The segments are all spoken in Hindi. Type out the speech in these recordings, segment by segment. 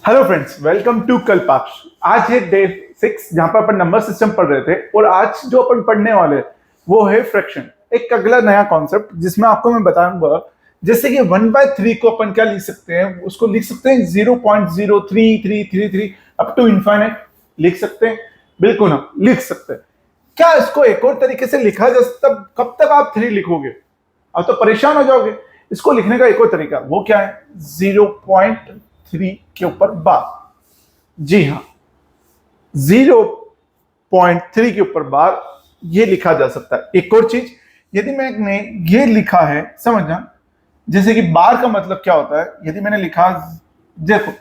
Hello friends, welcome to Kalpaksh. आज है डे 6 जहां पर अपन नंबर सिस्टम पढ़ रहे थे और आज जो अपन पढ़ने वाले वो है फ्रैक्शन। एक अगला नया कॉन्सेप्ट जिसमें आपको मैं बताऊंगा जैसे कि 1/3 को अपन क्या लिख सकते हैं, उसको लिख सकते हैं 0.03333 अप टू इनफाइनाइट लिख सकते हैं। बिल्कुल हम लिख सकते हैं। क्या इसको एक और तरीके से लिखा जा सकता? कब तक आप 3 लिखोगे? अब तो परेशान हो जाओगे। इसको लिखने का एक और तरीका, वो क्या है? 0.3 के ऊपर बार। जी हाँ, 0.3 के ऊपर बार ये लिखा जा सकता है। एक और चीज, यदि मैंने ये लिखा है, समझना, जैसे कि बार का मतलब क्या होता है। यदि मैंने लिखा, देखो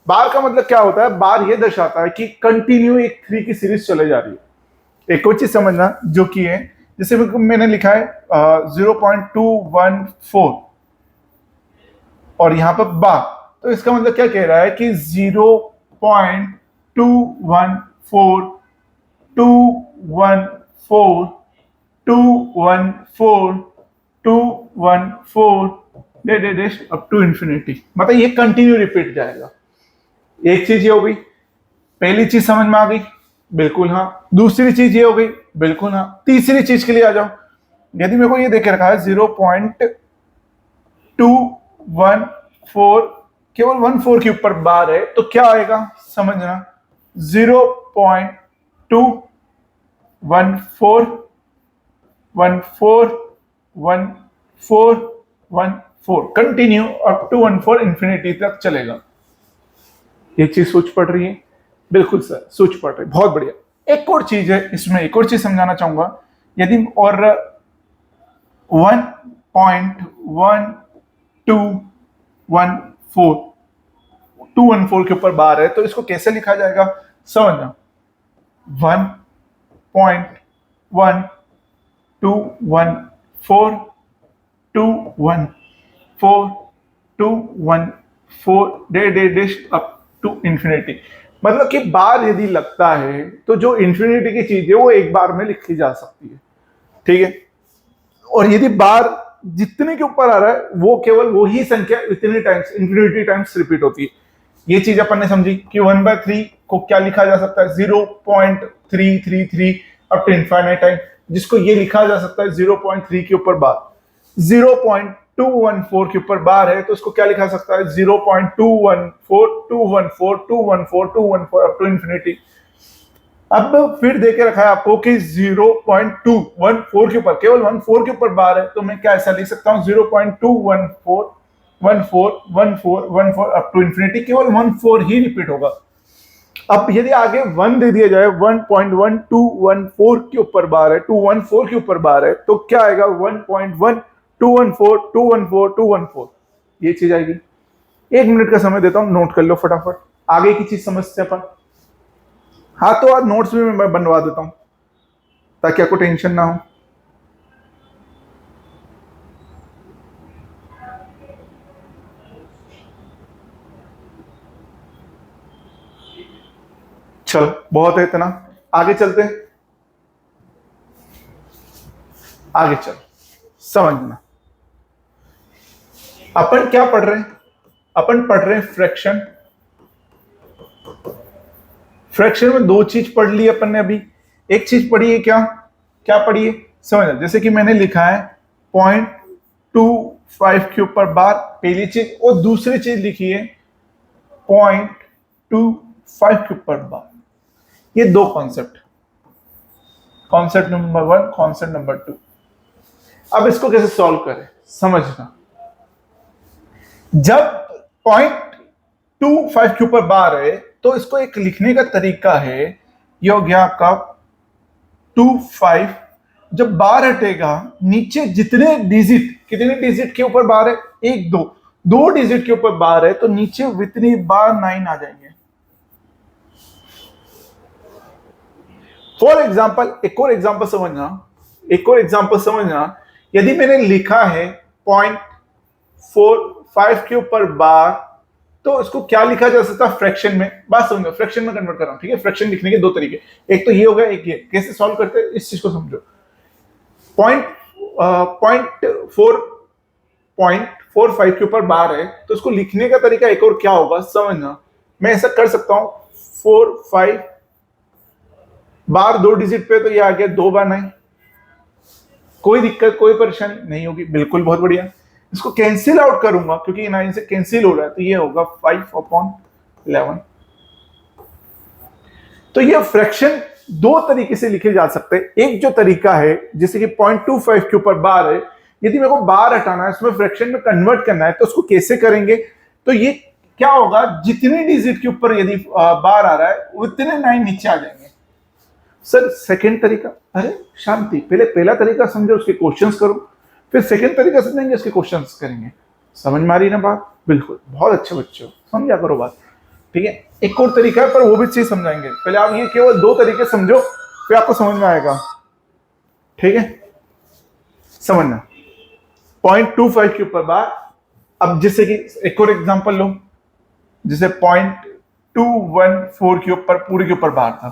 बार का मतलब क्या होता है, बार ये दर्शाता है कि कंटिन्यू एक 3 की सीरीज चले जा रही है। एक और चीज समझना जो कि है, जैसे मैंने लिखा है 0.214 और यहां पर बार, तो इसका मतलब क्या कह रहा है कि 0.214 214 214 214 अप टू इंफिनिटी, मतलब ये कंटिन्यू रिपीट जाएगा। एक चीज ये हो गई, पहली चीज समझ में आ गई? बिल्कुल हाँ। दूसरी चीज ये हो गई? बिल्कुल हाँ। तीसरी चीज के लिए आ जाओ। यदि मेरे को ये देख रखा है 0.214, केवल 14 के ऊपर बार है, तो क्या आएगा समझना, 0.214141414 कंटिन्यू अप टू 14 इंफिनिटी तक चलेगा। ये चीज सोच पड़ रही है? बिल्कुल सर, सोच पड़ रही है, बहुत बढ़िया। एक और चीज है इसमें, एक और चीज समझाना चाहूंगा। यदि और 1.1214 के ऊपर बार है, तो इसको कैसे लिखा जाएगा समझना। 1.1214 214 अप टू इंफिनिटी। मतलब कि बार यदि लगता है तो जो इंफिनिटी की चीज है वो एक बार में लिखी जा सकती है, ठीक है। और यदि बार जितने के ऊपर आ रहा है वो केवल वही संख्या इतने टाइम्स, इंफिनिटी टाइम्स रिपीट होती है। ये चीज अपन ने समझी कि 1/3 को क्या लिखा जा सकता है, 0.333 अप टू इनफाइनाइट टाइम, जिसको ये लिखा जा सकता है 0.3 के ऊपर बार। 0.214 के ऊपर बार है तो इसको क्या लिखा सकता है, 0.214 अप टू इन्फिनिटी। अब फिर देके रखा है आपको कि 0.214 के ऊपर, केवल 14 के ऊपर बार है, तो मैं क्या ऐसा लिख सकता हूं, 0.214 अप टू इंफिनिटी, केवल 14 ही रिपीट होगा। अब यदि आगे 1 दे दिया जाए, 1.1214 के ऊपर बार है, 214 के ऊपर बार है, तो क्या आएगा, 1.1214 ये चीज आएगी। 1 मिनट का समय देता हूं, नोट कर लो फटाफट, आगे की चीज समझते हैं अपन। हाँ, तो आज नोट्स भी मैं बनवा देता हूं ताकि आपको टेंशन ना हो। चलो बहुत है इतना, आगे चलते हैं। आगे चलो, समझना अपन क्या पढ़ रहे हैं। अपन पढ़ रहे हैं फ्रैक्शन। फ्रैक्शन में दो चीज पढ़ ली अपन ने अभी। एक चीज पढ़ी है, क्या क्या पढ़ी है समझना, जैसे कि मैंने लिखा है 0.25 के ऊपर बार, पहली चीज, और दूसरी चीज लिखी है 0.25 के ऊपर बार। ये दो concept, concept number 1, concept number 2। अब इसको कैसे सॉल्व करें समझना। जब 0.25 के ऊपर बार है तो इसको एक लिखने का तरीका है, ये हो गया आपका 25। जब बार हटेगा, नीचे जितने डिजिट, कितने डिजिट के ऊपर बार है, 1 2 2 डिजिट के ऊपर बार है, तो नीचे इतनी बार 9 आ जाएंगे। फॉर एग्जाम्पल, एक और एग्जाम्पल समझना, एक और एग्जाम्पल समझना। यदि मैंने लिखा है 0.45 के ऊपर बार, तो इसको क्या लिखा जा सकता है फ्रैक्शन में? बात समझो, फ्रैक्शन में कन्वर्ट कर रहा हूं, ठीक है। फ्रैक्शन लिखने के दो तरीके, एक तो ये हो गया, एक ये। कैसे सॉल्व करते हैं इस चीज को समझो। पॉइंट 0.45 के ऊपर बार है, तो इसको लिखने का तरीका एक और क्या होगा समझना। मैं ऐसा कर सकता हूं 4 5 बार 2 डिजिट पे, तो ये आ गया 2 बार 9। कोई दिक्कत कोई परेशानी नहीं होगी, बिल्कुल बहुत बढ़िया। इसको कैंसिल आउट करूंगा क्योंकि 9 से कैंसिल हो रहा है, तो ये होगा 5/11। तो ये फ्रैक्शन दो तरीके से लिखे जा सकते हैं। एक जो तरीका है जैसे कि 0.25 के ऊपर बार है, यदि मेरे को बार हटाना है, इसमें फ्रैक्शन में कन्वर्ट करना है, तो उसको कैसे करेंगे? तो ये क्या होगा, जितनी डिजिट के ऊपर यदि बार आ रहा है उतने 9 नीचे आ जाएंगे। सर सेकंड तरीका, अरे शांति, पहले पहला तरीका समझो, उसके क्वेश्चंस करो, फिर सेकंड तरीका समझेंगे, उसके क्वेश्चंस करेंगे। समझ में आ रही ना बात? बिल्कुल, बहुत अच्छे बच्चे हो, समझा करो बात। ठीक है, एक और तरीका है पर वो भी चीज समझाएंगे। पहले आप ये केवल 2 तरीके समझो, फिर आपको समझ में आएगा। ठीक है, समझना 0.25 के ऊपर बार। अब जैसे कि एक और एग्जांपल लो, जैसे 0.214 के ऊपर पूरे के ऊपर बार था।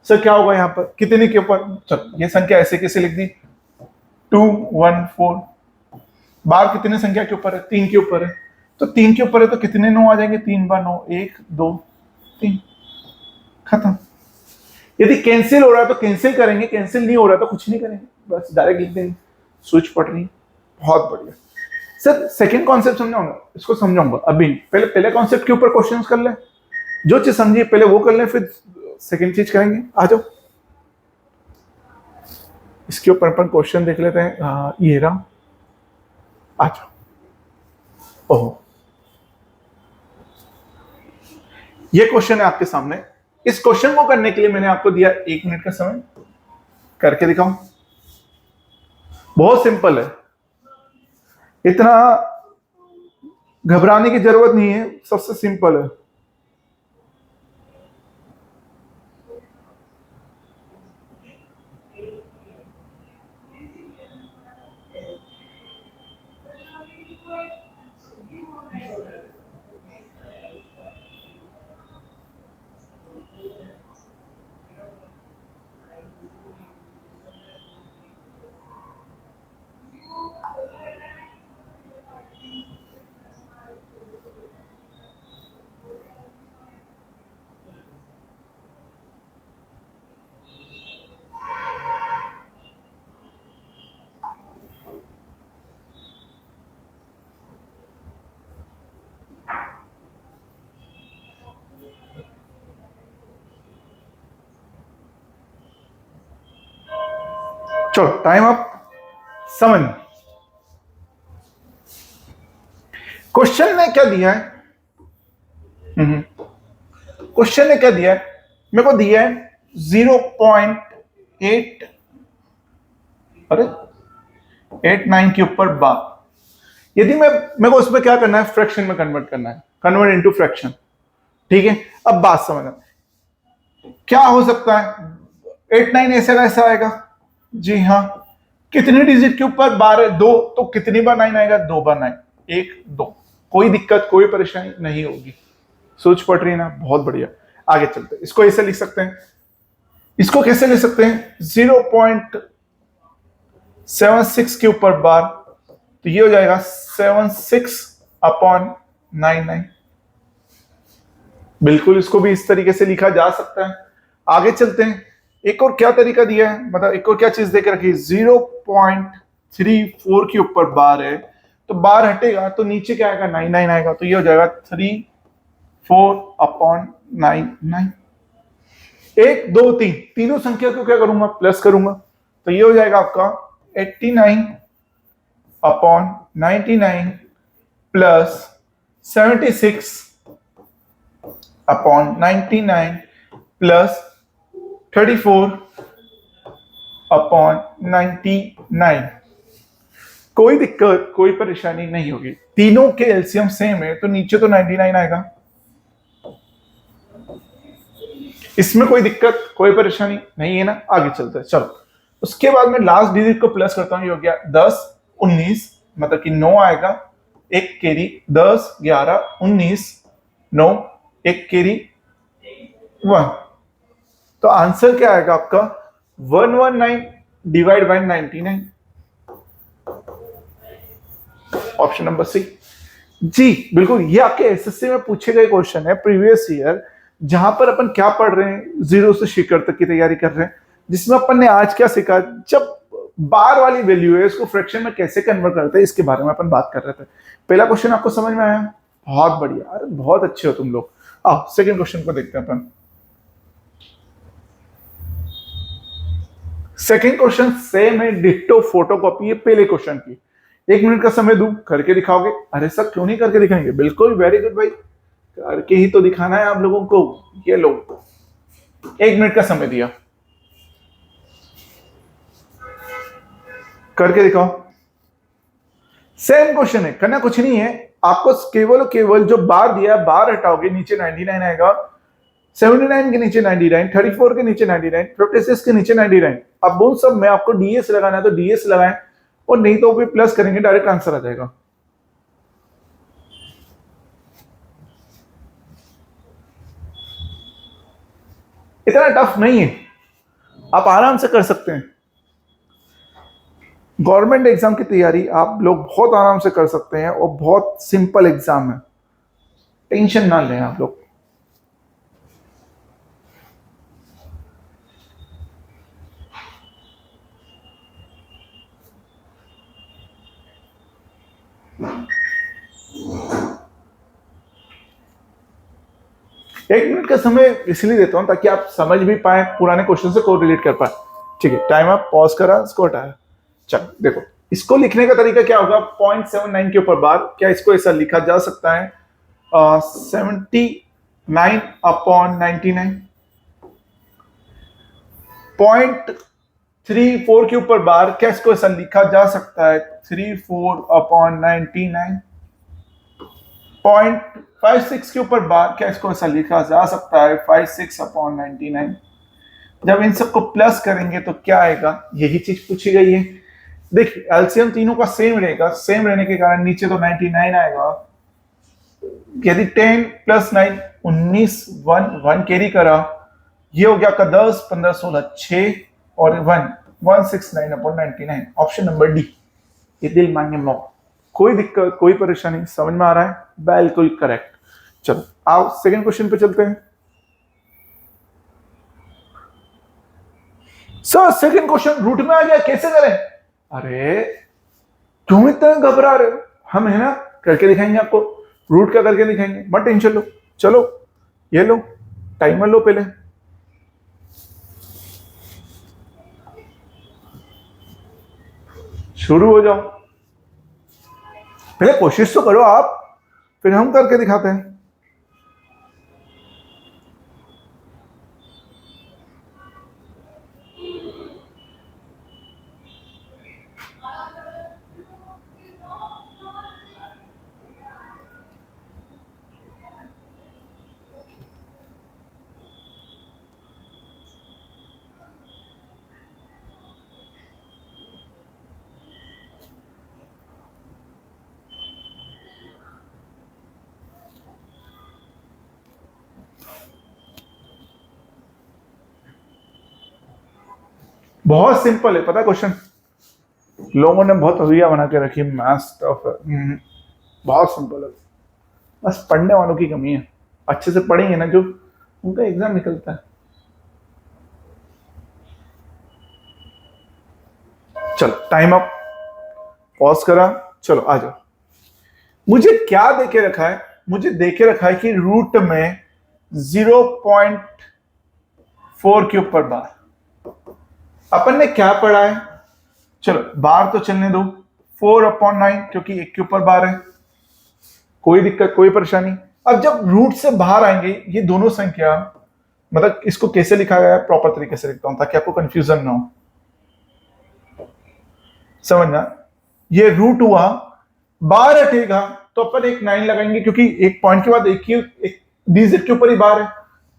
सर क्या होगा यहाँ पर, कितने के ऊपर? चलो ये संख्या ऐसे कैसे लिख दी, 214 बार कितने संख्या के ऊपर है? 3 के ऊपर है। तो 3 के ऊपर है तो कितने 9 आ जाएंगे? 3 बार 9, 1 2 3, खत्म। यदि कैंसिल हो रहा है तो कैंसिल करेंगे, कैंसिल नहीं हो रहा तो कुछ नहीं करेंगे, बस डायरेक्ट लिख देंगे। स्विच पड़ रही है, बहुत बढ़िया। सर सेकंड कॉन्सेप्ट समझाऊंगा, इसको समझाऊंगा अभी। पहले कॉन्सेप्ट के ऊपर क्वेश्चंस कर ले, जो चीज समझिए पहले वो कर ले, फिर सेकंड चीज करेंगे। आ जाओ, इसके ऊपर अपन क्वेश्चन देख लेते हैं। ये रहा, आ जाओ। ओह, ये क्वेश्चन है आपके सामने। इस क्वेश्चन को करने के लिए मैंने आपको दिया 1 मिनट का समय, करके दिखाऊं। बहुत सिंपल है, इतना घबराने की जरूरत नहीं है, सबसे सिंपल है। चलो टाइम अप। समझ, क्वेश्चन ने क्या दिया है? क्वेश्चन ने क्या दिया है? मेरे को दिया है 0.8, अरे 89 के ऊपर बार। यदि मेरे को उसमें क्या करना है, फ्रैक्शन में कन्वर्ट करना है, कन्वर्ट इनटू फ्रैक्शन। ठीक है, अब बात समझना क्या हो सकता है। 89 ऐसे कैसा आएगा? जी हाँ, कितनी डिजिट के ऊपर बार है? 2, तो कितनी बार 9 आएगा? 2 बार 9, 1 2। कोई दिक्कत कोई परेशानी नहीं होगी। सोच पड़ रही है ना? बहुत बढ़िया। आगे चलते हैं, इसको ऐसे लिख सकते हैं। इसको कैसे लिख सकते हैं? 0.76 के ऊपर बार, तो ये हो जाएगा 76/99। बिल्कुल, इसको भी इस तरीके से लिखा जा सकता है। आगे चलते हैं, एक और क्या तरीका दिया है, मतलब एक और क्या चीज देकर रखी है। 0.34 के ऊपर बार है, तो बार हटेगा तो नीचे क्या आएगा? 99 आएगा, तो ये हो जाएगा 34/99। 1 2 3 तीनों संख्या को क्या करूंगा? प्लस करूंगा, तो ये हो जाएगा आपका 89/99 प्लस 76/99 प्लस 34/99। कोई दिक्कत कोई परेशानी नहीं होगी, तीनों के एलसीएम सेम है, तो नीचे तो 99 आएगा। इसमें कोई दिक्कत कोई परेशानी नहीं है ना? आगे चलते हैं, चलो। उसके बाद में लास्ट डिजिट को प्लस करता हूं, ये हो गया 10 19, मतलब कि 9 आएगा, एक कैरी 10 11 19 9, एक कैरी 1। तो आंसर क्या आएगा आपका? 119 divide by 99, option number C. जी बिल्कुल, ये आपके एसएससी में पूछे गए क्वेश्चन है प्रीवियस ईयर, जहां पर अपन क्या पढ़ रहे हैं, जीरो से शिखर तक की तैयारी कर रहे हैं, जिसमें अपन ने आज क्या सीखा, जब बार वाली वैल्यू है इसको फ्रैक्शन में कैसे कन्वर्ट करते हैं, इसके बारे में अपन बात कर रहे थे। पहला क्वेश्चन आपको समझ में आया? बहुत बढ़िया, अरे बहुत अच्छे हो तुम लोग। आओ सेकंड क्वेश्चन को देखते हैं अपन। सेकंड क्वेश्चन सेम है, डिट्टो फोटोकॉपी है पहले क्वेश्चन की। 1 मिनट का समय दूं, करके दिखाओगे? अरे सर क्यों नहीं करके दिखाएंगे, बिल्कुल, वेरी गुड भाई, करके ही तो दिखाना है आप लोगों को। ये लो, 1 मिनट का समय दिया, करके दिखाओ। सेम क्वेश्चन है, करना कुछ नहीं है आपको, केवल केवल जो बार दिया है बार हटाओगे, नीचे 99 आएगा, 79 के नीचे 99, 34 के नीचे 99, 56 के नीचे 99। अब उन सब में आपको डीएस लगाना है तो डीएस लगाएं, और नहीं तो भी प्लस करेंगे, डायरेक्ट आंसर आ जाएगा। इतना टफ नहीं है, आप आराम से कर सकते हैं। गवर्नमेंट एग्जाम की तैयारी आप लोग बहुत आराम से कर सकते हैं, और बहुत सिंपल एग्जाम है, टेंशन ना लें आप लोग। एक मिनट का समय इसलिए देता हूं ताकि आप समझ भी पाए, पुराने क्वेश्चन से कोरिलेट कर पाए। ठीक है, टाइम आप पॉज करा, इसको हटाया। चल देखो, इसको लिखने का तरीका क्या होगा, 0.79 के ऊपर बार, क्या इसको ऐसा लिखा जा सकता है, 79/99। 0.34 के ऊपर बार, क्या इसको ऐसा लिखा जा सकता है, 34/99। 0.56 के ऊपर बार, क्या इसको ऐसा लिखा जा सकता है, 56/99। जब इन सबको प्लस करेंगे तो क्या आएगा, यही चीज पूछी गई है। देखिए एलसीएम तीनों का सेम रहेगा, सेम रहने के कारण नीचे तो 99 आएगा। यदि 10 + 9 19, 1 कैरी करा, ये हो गया आपका 10 15 16 6 और 1 169/99, ऑप्शन नंबर डी। ये दिल मांगे मौत, कोई दिक्कत कोई परेशानी, समझ में आ रहा है, बिल्कुल करेक्ट। चलो आओ सेकंड क्वेश्चन पे चलते हैं। सर सेकंड क्वेश्चन रूट में आ गया, कैसे करें? अरे क्यों इतना घबरा रहे हो, हम है ना, करके दिखाएंगे आपको, रूट का करके दिखाएंगे, मत टेंशन लो। चलो ये लो, टाइमर लो, पहले शुरू हो जाओ, पहले कोशिश तो करो आप, फिर हम करके दिखाते हैं। बहुत सिंपल है, पता क्वेश्चन, लोगों ने बहुत हुआ बना के रखी, मैथ्स टफ है, बहुत सिंपल है, बस पढ़ने वालों की कमी है, अच्छे से पढ़ेंगे ना जो, उनका एग्जाम निकलता है। चलो टाइम अप, पॉज करा, चलो आ जाओ। मुझे क्या देके रखा है, मुझे देके रखा है कि रूट में 0.4 के ऊपर बार। अपन ने क्या पढ़ा है, चलो बार तो चलने दो, 4/9 क्योंकि 1 के ऊपर बार है, कोई दिक्कत कोई परेशानी। अब जब रूट से बाहर आएंगे ये दोनों संख्या, मतलब इसको कैसे लिखा गया है, प्रॉपर तरीके से लिखता हूं ताकि आपको कंफ्यूजन ना हो, समझना। ये रूट हुआ, बार हटेगा तो अपन एक 9 लगाएंगे, क्योंकि एक पॉइंट के बाद एक डिजिट के ऊपर ही बार है,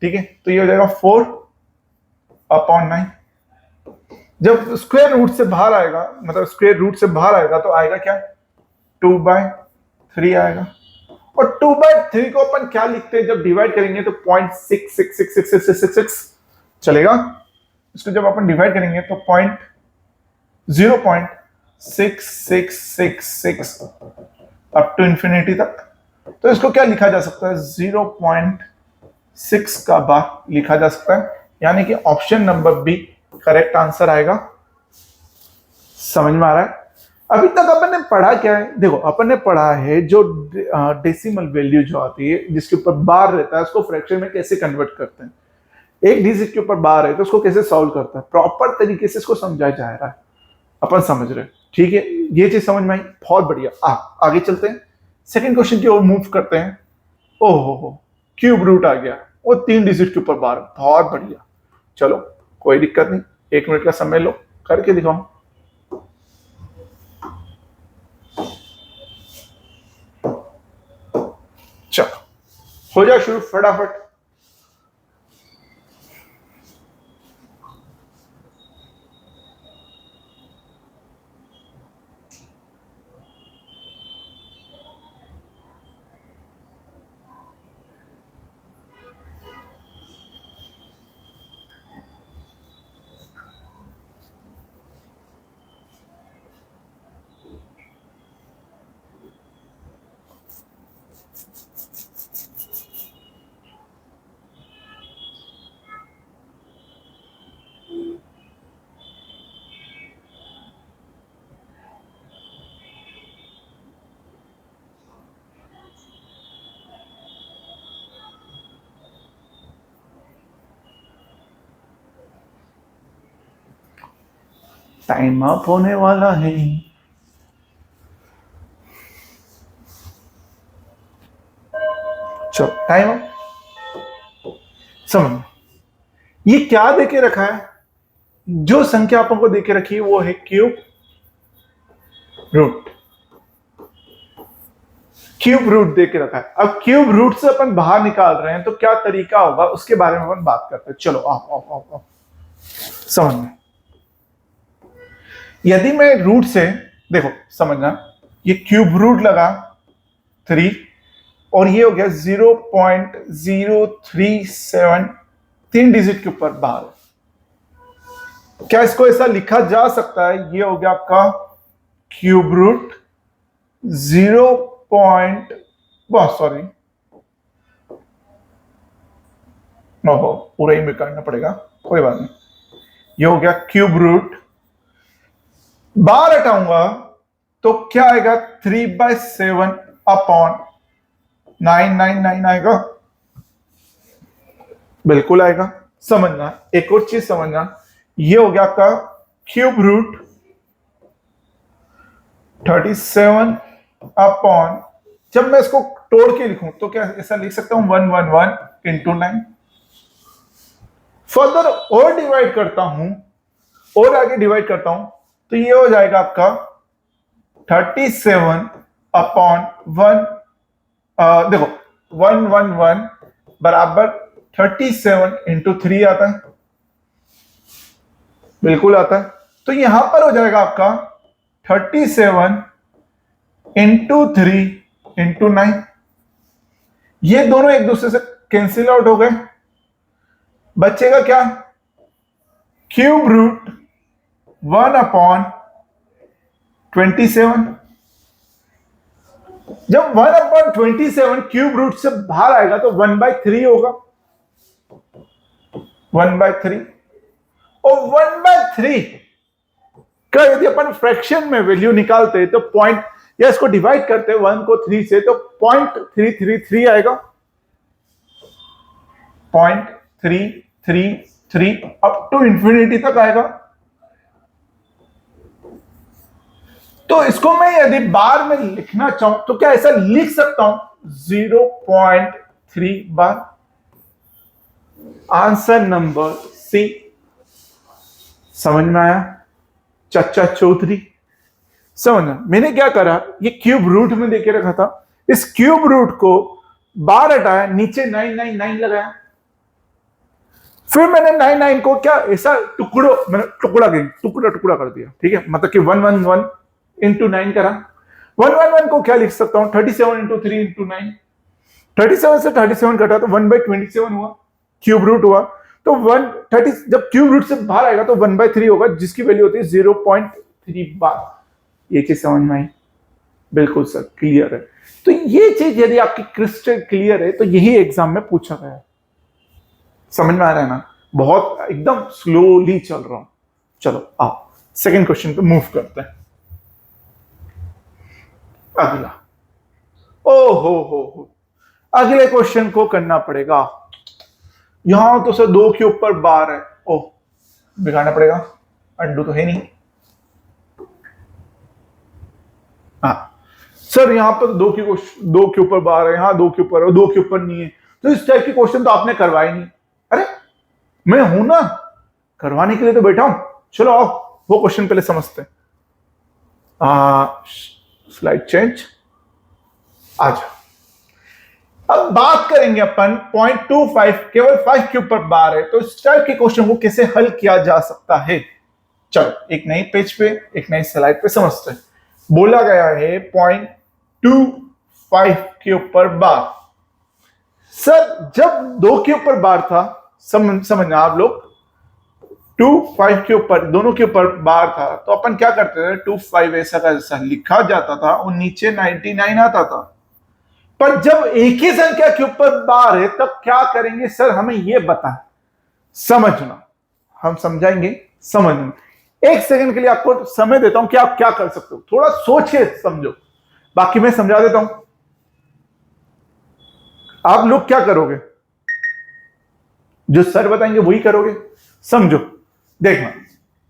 ठीक है, तो ये हो जाएगा 4/9। जब स्क्वायर रूट से बाहर आएगा, मतलब स्क्वायर रूट से बाहर आएगा तो आएगा क्या, 2/3 आएगा। और 2/3 को अपन क्या लिखते हैं, जब डिवाइड करेंगे तो 0.6666666 चलेगा। इसको जब अपन डिवाइड करेंगे तो 0.6666 अप टू इंफिनिटी तक तो इसको क्या लिखा जा सकता है, 0.6 का बार लिखा जा सकता है, यानी कि option number B correct answer आएगा। समझ में आ रहा है? अभी तक अपन ने पढ़ा क्या है, देखो अपन ने पढ़ा है जो डेसिमल वैल्यू जो आती है जिसके ऊपर बार रहता है उसको फ्रैक्शन में कैसे कन्वर्ट करते हैं, एक डिजिट के ऊपर बार है तो उसको कैसे सॉल्व करता है, प्रॉपर तरीके से इसको समझाया जा रहा है, अपन समझ रहे हैं। ठीक है, ये चीज समझ में आई, बहुत बढ़िया। आगे चलते हैं, सेकंड क्वेश्चन की ओर मूव करते हैं। ओहो, क्यूब रूट आ गया, वो 3 डिजिट के ऊपर बार, बहुत बढ़िया। चलो कोई दिक्कत नहीं, 1 मिनट का समय लो, करके दिखाओ। चलो हो जाए शुरू फटाफट। टाइम अप होने वाला है। चलो टाइम अप। समझ, ये क्या देके रखा है, जो संख्या आपको देके रखी है वो है क्यूब रूट। क्यूब रूट देके रखा है। अब क्यूब रूट से अपन बाहर निकाल रहे हैं तो क्या तरीका होगा उसके बारे में अपन बात करते हैं। चलो आओ समझ में। यदि मैं रूट से, देखो समझना, ये क्यूब रूट लगा 3 और ये हो गया 0.037, 3 डिजिट के ऊपर बाहर। क्या इसको ऐसा लिखा जा सकता है, ये हो गया आपका क्यूब रूट 0. ओहो, पूरा ही में करना पड़ेगा, कोई बात नहीं। ये हो गया क्यूब रूट, बार हटाऊंगा तो क्या आएगा, 3/7 अपॉन 999 आएगा, बिल्कुल आएगा। समझना, एक और चीज समझना, ये हो गया आपका क्यूब रूट 37 अपॉन, जब मैं इसको तोड़ के लिखूं तो क्या ऐसा लिख सकता हूं, 111 इंटू 9। फर्दर और डिवाइड करता हूं, और आगे डिवाइड करता हूं तो ये हो जाएगा आपका 37 अपॉन 1, देखो 111 बराबर 37 इंटू 3 आता है, बिल्कुल आता है। तो यहां पर हो जाएगा आपका 37 इंटू 3 इंटू 9। ये दोनों एक दूसरे से कैंसिल आउट हो गए, बचेगा क्या, क्यूब रूट 1 अपॉन 27। जब 1 अपॉन 27 क्यूब रूट से बाहर आएगा तो 1/3 होगा, 1/3। और 1/3 का यदि अपन फ्रैक्शन में वैल्यू निकालते तो पॉइंट, या इसको डिवाइड करते 1 को 3 से तो 0.333 आएगा, 0.333 अप टू इंफिनिटी तक आएगा। तो इसको मैं यदि बार में लिखना चाहूं तो क्या ऐसा लिख सकता हूं, 0.3 बार। Answer number C. समझ में आया चचा चौधरी? समझना, मैंने क्या करा, ये क्यूब रूट में देके रखा था, इस क्यूब रूट को बार हटाया, नीचे 999 लगाया, फिर मैंने 99 को क्या ऐसा मैंने टुकड़ा कर दिया, ठीक है, मतलब कि 111 इंटू 9 करा। 111 को क्या लिख सकता हूं, 37 इंटू 3 इंटू 9। 37 से 37 कटा तो 1/27 हुआ, क्यूब रूट हुआ। तो 130 जब क्यूब रूट से बाहर आएगा तो 1/3 होगा, जिसकी वैल्यू होती है 0.3 बार। ये चीज समझ में आई? बिल्कुल सर, क्लियर है। तो ये चीज यदि आपकी क्रिस्टल क्लियर है तो यही एग्जाम में पूछा गया है। समझ में आ रहा है ना? बहुत एकदम स्लोली चल रहा हूं। चलो आओ सेकंड क्वेश्चन पे मूव करते हैं। अगला, ओ हो, अगले क्वेश्चन को करना पड़ेगा। यहां तो सर 2 के ऊपर बार है, ओह बिगाड़ना पड़ेगा, अंडू तो है नहीं। हाँ सर यहां पर 2 के ऊपर बार है, यहां 2 के ऊपर और 2 के ऊपर नहीं है, तो इस टाइप के क्वेश्चन तो आपने करवाए नहीं। अरे मैं हूं ना, करवाने के लिए तो बैठा हूं। चलो आओ वो क्वेश्चन पहले समझते हैं। स्लाइड चेंज, आ जाओ। अब बात करेंगे अपन 0.25, केवल 5 के ऊपर बार है, तो इस टाइप के क्वेश्चन को कैसे हल किया जा सकता है। चलो एक नई पेज पे, एक नई स्लाइड पे समझते हैं। बोला गया है 0.25 के ऊपर बार। सर जब 2 के ऊपर बार था, समझना आप लोग, 2, 5 के ऊपर, दोनों के ऊपर बार था, तो अपन क्या करते थे, 2, 5 ऐसा का ऐसा लिखा जाता था और नीचे 99 आता था। पर जब एक ही संख्या के ऊपर बार है तब क्या करेंगे सर, हमें यह बता, समझना, हम समझाएंगे, समझना। 1 सेकंड के लिए आपको समय देता हूं कि आप क्या कर सकते हो, थोड़ा सोच के समझो, बाकी मैं समझा देता हूं। आप लोग क्या करोगे, जो सर बताएंगे वही करोगे, समझो। देखना,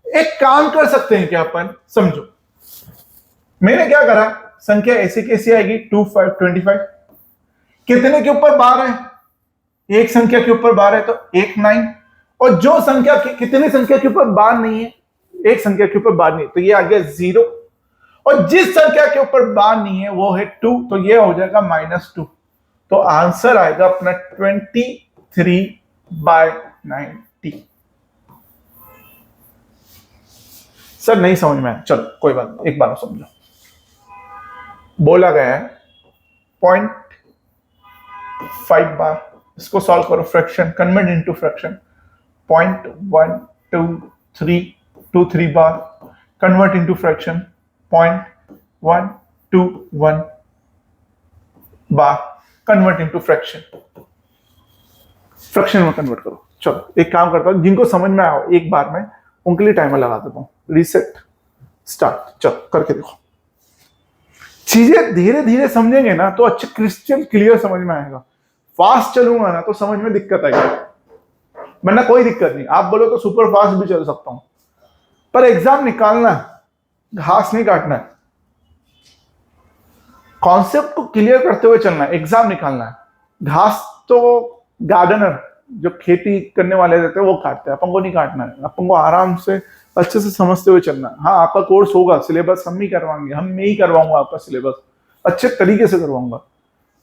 एक काम कर सकते हैं क्या अपन, समझो। मैंने क्या करा, संख्या ऐसी कैसी आएगी, 2, 5, 25। कितने के ऊपर बार है, एक संख्या के ऊपर बार है तो 1, 9। और जो संख्या कितनी संख्या के ऊपर बार नहीं है, एक संख्या के ऊपर बार नहीं, तो ये आ गया 0। और जिस संख्या के ऊपर बार नहीं है वो है 2, तो ये हो जाएगा -2। तो आंसर आएगा अपना 23/90। सर नहीं समझ में आया, चलो कोई बात नहीं, एक बार समझो। बोला गया है 0.5 बार, इसको सॉल्व करो, फ्रैक्शन कन्वर्ट इनटू फ्रैक्शन। 0.12323 बार कन्वर्ट इनटू फ्रैक्शन 0.121 बार कन्वर्ट इनटू फ्रैक्शन, फ्रैक्शन में कन्वर्ट करो। चलो एक काम करता हूं, जिनको समझ में आया एक बार में उनके लिए टाइमर लगा देता हूं, रीसेट स्टार्ट। चलो करके देखो, चीजें धीरे धीरे समझेंगे ना तो अच्छे क्रिस्टल क्लियर समझ में आएगा। फास्ट चलूंगा ना तो समझ में दिक्कत आएगी, वरना कोई दिक्कत नहीं, आप बोलो तो सुपर फास्ट भी चल सकता हूं, पर एग्जाम निकालना है, घास नहीं काटना है। कॉन्सेप्ट को क्लियर करते हुए चलना है, एग्जाम निकालना है। घास तो गार्डनर जो खेती करने वाले रहते हैं वो काटते हैं, अपन को नहीं काटना है, अपन को आराम से अच्छे से समझते हुए चलना है। हाँ आपका कोर्स होगा, सिलेबस हम ही करवाएंगे, मैं ही करवाऊंगा आपका सिलेबस, अच्छे तरीके से करवाऊंगा,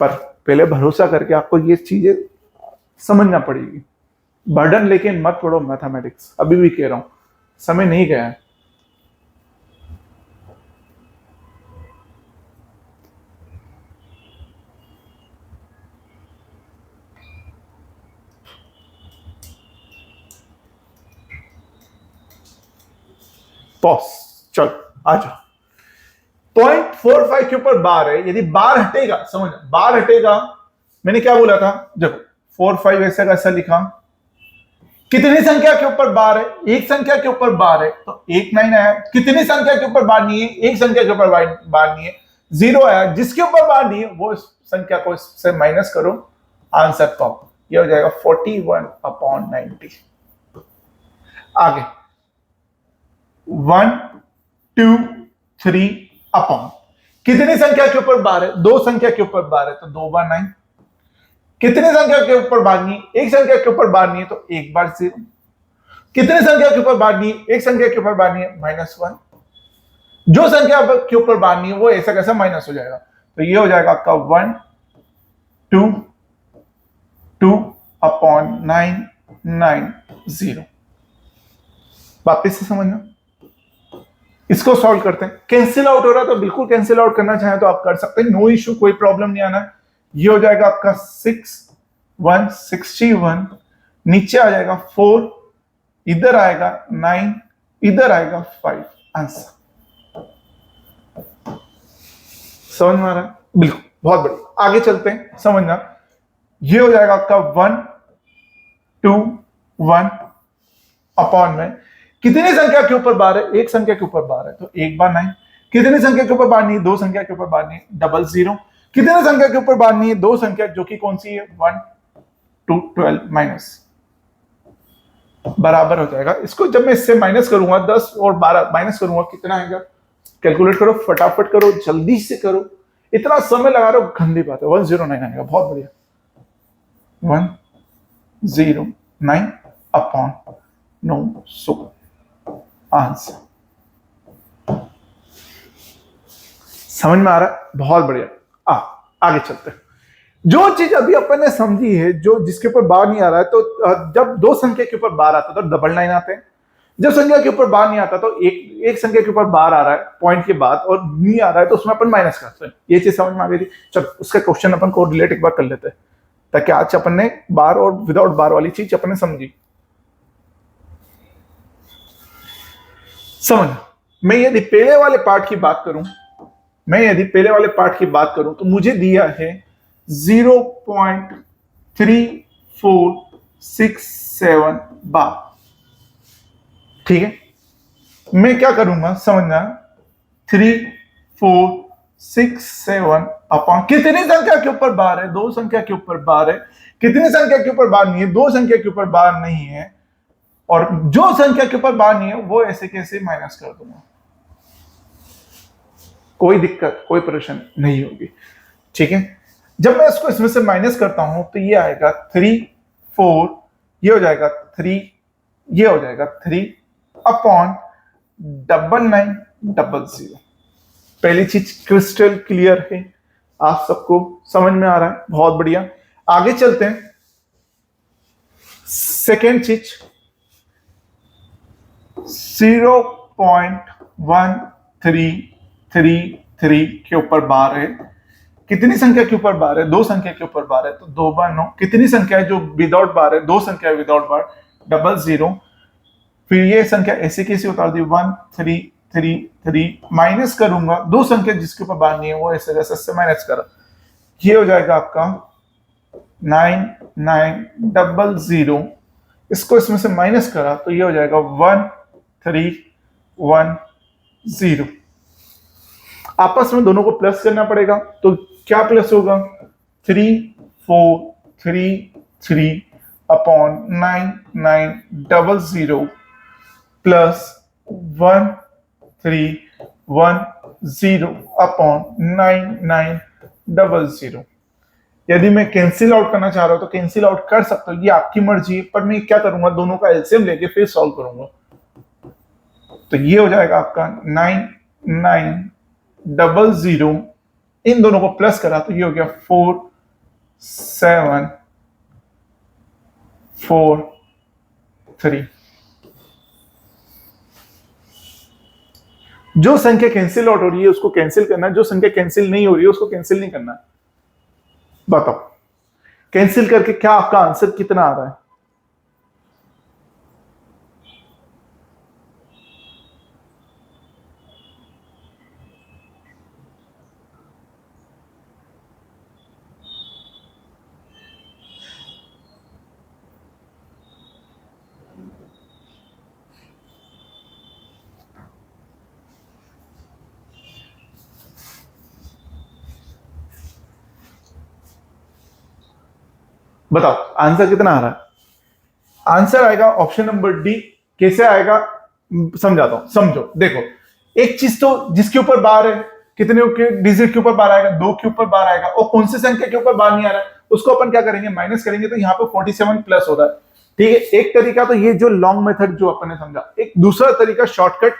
पर पहले भरोसा करके आपको ये चीजें समझना पड़ेगी। बर्डन लेके मत पढ़ो मैथमेटिक्स, अभी भी कह रहा हूं, समय नहीं गया है। पॉज, चलो आ जाओ। 0.45 के ऊपर बार है, यदि बार हटेगा, समझ, बार हटेगा, मैंने क्या बोला था, देखो 4, 5 ऐसा कैसा लिखा, कितनी संख्या के ऊपर बार है, एक संख्या के ऊपर बार है तो 1, 9 आया। कितनी संख्या के ऊपर बार नहीं है, एक संख्या के ऊपर बार नहीं है, 0 आया। जिसके ऊपर बार नहीं है वो संख्या को इससे माइनस करो, आंसर पाओ, ये हो जाएगा 41/90। आगे 1, 2, 3 अपॉन, कितनी संख्या के ऊपर बार है, 2 संख्या के ऊपर बार है तो 2 बार 9। कितनी संख्या के ऊपर बार नहीं, एक संख्या के ऊपर बार नहीं है तो 1 बार 0। कितनी संख्या के ऊपर बार नहीं है, एक संख्या के ऊपर बार नहीं है, -1। जो संख्या के ऊपर बार नहीं है वो ऐसा कैसा माइनस हो जाएगा, तो ये हो जाएगा आपका 1, 2, 2/990। वापिस से समझना, इसको सॉल्व करते हैं। कैंसिल आउट हो रहा है तो बिल्कुल कैंसिल आउट करना चाहे तो आप कर सकते हैं, नो इश्यू, कोई प्रॉब्लम नहीं आना। ये हो जाएगा आपका 6161, नीचे आ जाएगा 4, इधर आएगा 9, इधर आएगा 5, आंसर। समझ में आ रहा है, बिल्कुल। बहुत बढ़िया, आगे चलते हैं, समझना। ये हो जाएगा आपका 1 2 1 अपॉन में कितनी संख्या के ऊपर बार है? एक संख्या के ऊपर बार है तो एक बार 9। कितनी संख्या के ऊपर बार नहीं है? दो संख्या के ऊपर बार नहीं है, 00। कितनी संख्या के ऊपर बार नहीं है? दो संख्या, जो कि कौन सी है? 1 2 12 माइनस, बराबर हो जाएगा। इसको जब मैं इससे माइनस करूंगा, 10 और 12 माइनस करूंगा, कितना आएगा? कैलकुलेट करो, फटाफट करो, जल्दी से करो, इतना समय लगा रहे हो, गंदी बात है। 109 आएगा, बहुत बढ़िया। 109 अपॉन 900 आंसर। समझ में आ रहा है? बहुत बढ़िया। आगे चलते हैं। जो चीज अभी अपन ने समझी है, जो जिसके ऊपर बार नहीं आ रहा है, तो जब दो संख्या के ऊपर बार आता है तो डबल 9 आते हैं। जब संख्या के ऊपर बार नहीं आता तो एक संख्या के ऊपर बार आ रहा है पॉइंट के बाद और नहीं आ रहा है तो उसमें अपन माइनस करते हैं। ये चीज समझ में आ गई थी? चल उसका क्वेश्चन अपन को रिलेट एक बार कर लेते हैं, ताकि आज अपन ने बार और विदाउट बार वाली चीज अपन ने समझी। समझ, मैं यदि पहले वाले पार्ट की बात करूं, तो मुझे दिया है 0.3467 बार। ठीक है, मैं क्या करूंगा समझना, 3467 अपॉन कितनी संख्या के ऊपर बार है? दो संख्या के ऊपर बार है। कितनी संख्या के ऊपर बार नहीं है? दो संख्या के ऊपर बार नहीं है। और जो संख्या के ऊपर बार नहीं है वो ऐसे कैसे माइनस कर दूंगा, कोई दिक्कत, कोई परेशानी नहीं होगी। ठीक है, जब मैं इसको इसमें से माइनस करता हूं तो ये आएगा 3 4, ये हो जाएगा 3, ये हो जाएगा 3 अपॉन 9900। पहली चीज क्रिस्टल क्लियर है, आप सबको समझ में आ रहा है? बहुत बढ़िया। आगे चलते हैं। सेकेंड चीज 0.1333 के ऊपर बार है। कितनी संख्या के ऊपर बार है? दो संख्या के ऊपर बार है तो 2 बार 9। कितनी संख्या है जो विदाउट बार है? दो संख्या विदाउट बार, 00। फिर ये संख्या ऐसे कैसे उतार दी? 1333 माइनस करूंगा, दो संख्या जिसके ऊपर बार नहीं है वो ऐसे जैसे से माइनस करा, ये हो जाएगा आपका 9900। इसको इसमें से माइनस करा तो ये हो जाएगा 1310। आपस में दोनों को प्लस करना पड़ेगा, तो क्या प्लस होगा? 3433 अपॉन 9900 प्लस 1310 अपॉन 9900। यदि मैं कैंसिल आउट करना चाह रहा हूं तो कैंसिल आउट कर सकता हूं, ये आपकी मर्जी है, पर मैं क्या करूंगा, दोनों का एलसीएम लेके फिर सॉल्व करूंगा। तो ये हो जाएगा आपका 9900, इन दोनों को प्लस करा तो ये हो गया 4743। जो संख्या कैंसिल आउट हो रही है उसको कैंसिल करना है, जो संख्या कैंसिल नहीं हो रही है उसको कैंसिल नहीं करना है। बताओ कैंसिल करके क्या आपका आंसर कितना आ रहा है? बताओ आंसर कितना आ रहा है? आंसर आएगा ऑप्शन नंबर डी। कैसे आएगा समझाता हूं, समझो। देखो, एक चीज तो जिसके ऊपर बार है, कितने के डिजिट के ऊपर बार आएगा? दो के ऊपर बार आएगा, और कौन सी संख्या के ऊपर बार नहीं आ रहा है उसको अपन क्या करेंगे? माइनस करेंगे। तो यहाँ पे 47 प्लस हो रहा है। ठीक है, एक तरीका तो ये जो लॉन्ग मेथड जो अपन ने समझा। एक दूसरा तरीका शॉर्टकट,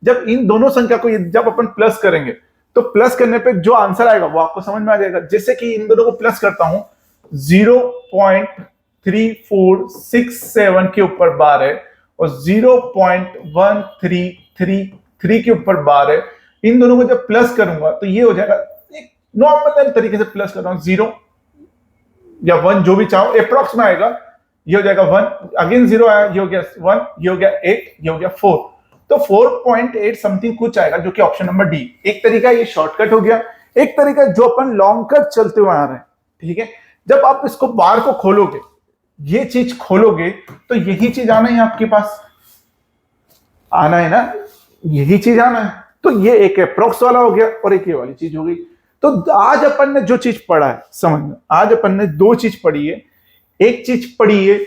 जब इन दोनों संख्या को जब अपन प्लस करेंगे तो प्लस करने पे जो आंसर आएगा वो आपको समझ में आ जाएगा। जैसे कि इन दोनों को प्लस करता हूं, 0.3467 के ऊपर बार है और 0.1333 के ऊपर बार है। इन दोनों को जब प्लस करूंगा तो ये हो जाएगा, एक नॉर्मल तरीके से प्लस कर रहा हूं, 0 या 1 जो भी चाहो, अप्रॉक्स में आएगा। ये हो जाएगा 1, अगेन 0 आया, ये हो गया 1, ये हो गया 8, ये हो गया 4। तो 4.8 समथिंग कुछ आएगा, जो कि ऑप्शन नंबर डी। एक तरीका ये शॉर्टकट हो गया। एक तरीका जो अपन लॉन्ग कट चलते हुए आ रहे हैं, ठीक है। जब आप इसको बार को खोलोगे, ये चीज खोलोगे, तो यही चीज आना है आपके पास, आना है ना, यही चीज आना है। तो ये एक अप्रोक्स वाला हो गया और एक ये वाली चीज हो गई। तो आज अपन ने जो चीज पढ़ा है, समझ, आज अपन ने दो चीज पढ़ी है। एक चीज पढ़ी है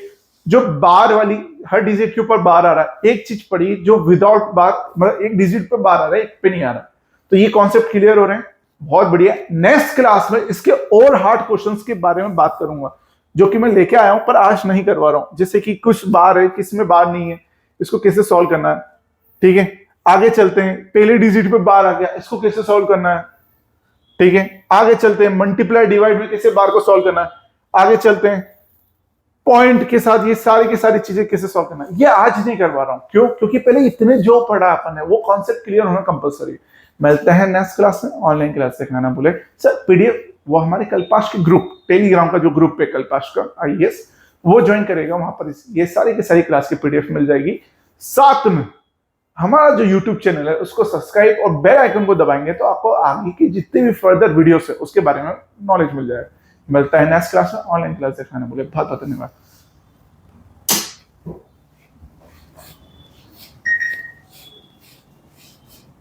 जो बार वाली, हर डिजिट के ऊपर बार आ रहा है। एक चीज पढ़ी जो विदाउट बार, मतलब एक डिजिट पे बार आ रहा है, एक पे नहीं आ रहा। तो ये कॉन्सेप्ट क्लियर हो रहे हैं, बहुत बढ़िया। नेक्स्ट क्लास में इसके और हार्ड क्वेश्चंस के बारे में बात करूंगा, जो कि मैं लेके आया हूं पर आज नहीं करवा रहा हूं। जैसे कि कुछ बार है, किस में बार नहीं है, इसको कैसे सॉल्व करना है, ठीक है। आगे चलते हैं, पहले डिजिट पे बार आ गया, इसको कैसे सॉल्व करना है, ठीक है। आगे चलते हैं, मल्टीप्लाई डिवाइड में कैसे बार को सॉल्व करना है। आगे चलते हैं, पॉइंट के साथ ये सारी की सारी चीजें कैसे सॉल्व करना है। ये आज नहीं करवा रहा हूं, क्यों? क्योंकि पहले इतने जो पढ़ा अपन ने वो कॉन्सेप्ट क्लियर होना कंपलसरी। मिलते हैं नेक्स्ट क्लास में। ऑनलाइन क्लास देखना ना भूले सर। पीडीएफ वो हमारे कल्पाश के ग्रुप, टेलीग्राम का जो ग्रुप है कल्पाश का आईएएस, वो ज्वाइन करेगा। वहां पर ये सारी की सारी क्लास की पीडीएफ मिल जाएगी। साथ में हमारा जो यूट्यूब चैनल है उसको सब्सक्राइब और बेल आइकन को दबाएंगे तो आपको आगे की जितनी भी फर्दर वीडियोस है उसके बारे में नॉलेज मिल जाएगा। मिलता है नेक्स्ट क्लास में। ऑनलाइन क्लास देखना ना भूले। बहुत बहुत धन्यवाद।